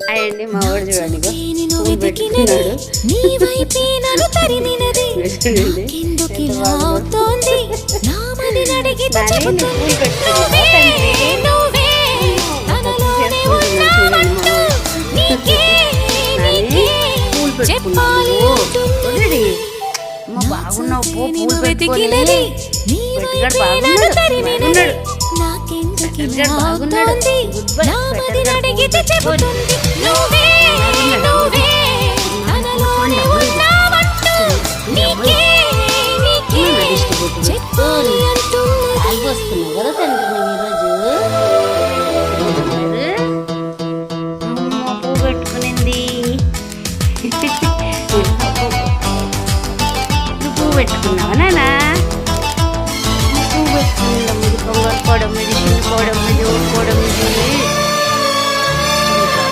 అయ్యండి మా వాడు చూడండి పూలు పెట్టుకున్నాడు. బాగున్నావు పూలు పెట్టుకుని వస్తున్నావు కదా తండ్రి ఈరోజు పువ్వు పెట్టుకునింది. పువ్వు పెట్టుకున్నావా నాన్న? పువ్వు పెట్టుకున్నాం. ఇది పొంగల్ పోవడం, ఇది చిన్న పోవడం, ఇది ఊరుకోవడం, ఇది